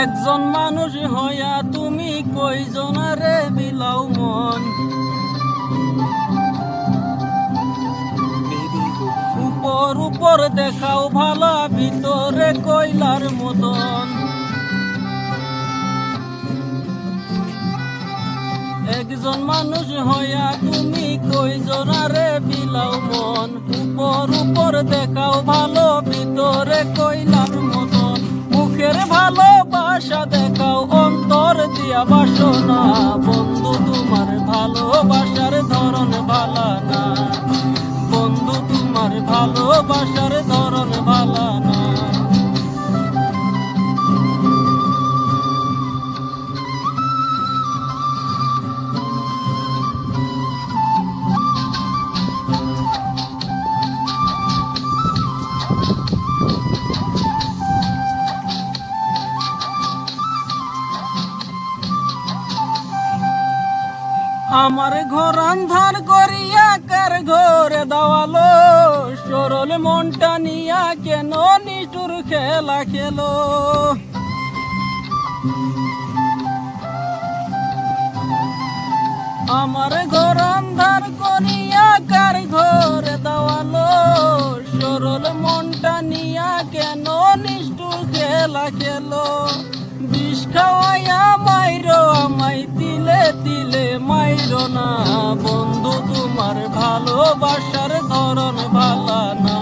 একজন মানুষ হইয়া তুমি কয়জনারে বিলাও মন। উপর উপর দেখাও ভালা, ভিতরে কয়লার মতন। একজন মানুষ হইয়া তুমি কয়জনারে বিলাও মন। উপর উপর দেখাও ভালো, ভিতরে কয়লার মতন। মুখের ভালোবাসা দেখাও, অন্তর দিয়া বাসনা। বন্ধু তোমার ভালোবাসার ধরন ভালা না, বন্ধু তোমার ভালোবাসার ধরন ভালা না। আমার ঘর আন্ধার করিয়া কার ঘরে দাওয়ালো, সরল মনটা নিয়া কেন নিটুর খেলা খেলো। আমার ঘর আন্ধার করিয়া কার ঘরে দাওয়ালো, সরল মনটা নিয়া কেন নিষ্ঠুর খেলা খেলো। বিষ খাওয়াইয়া মাইরো আমায় তিলে তিলে মাইরো না। বন্ধু তোমার ভালোবাসার ধরন ভালা না,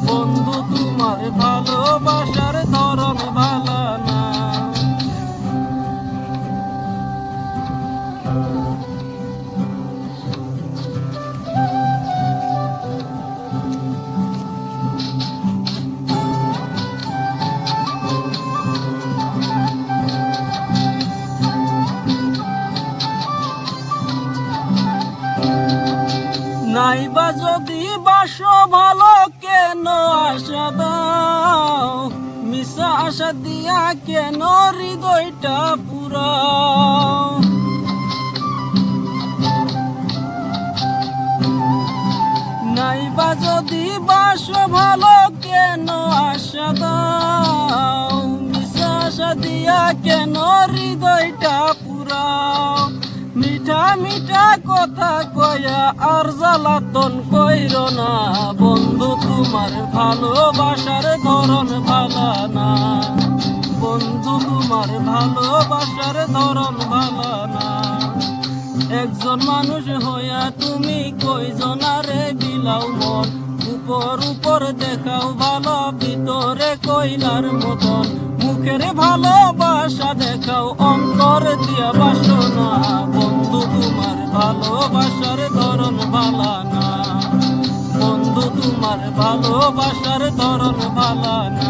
বন্ধু তোমার ভালোবাসার ধরন ভালা না। নাইবা যদি বাসো ভালো কেন আশা দাও, মিশা আশা দিয়া কেন হৃদয়টা পুরাও। নাইবা যদি বাসো ভালো কেন আশা দাও, মিশা আশা দিয়া কেন হৃদয়টা পুরাও। মিঠা মিঠা কথা কয়া আর জ্বালাতন কইর না। বন্ধু তোমার ভালোবাসার ধরন ভালা না, বন্ধু তোমার ভালোবাসার ধরন ভালা না। একজন মানুষ হইয়া তুমি কয়জনারে বিলাও মন। উপর উপর দেখাও ভালো, ভিতরে কয়লার মতন। মুখের ভালোবাসা দেখাও, অন্তর দিয়া বাসনা। বন্ধু তোমার ভালোবাসার ধরন ভালা না, বন্ধু তোমার ভালোবাসার ধরন ভালা না।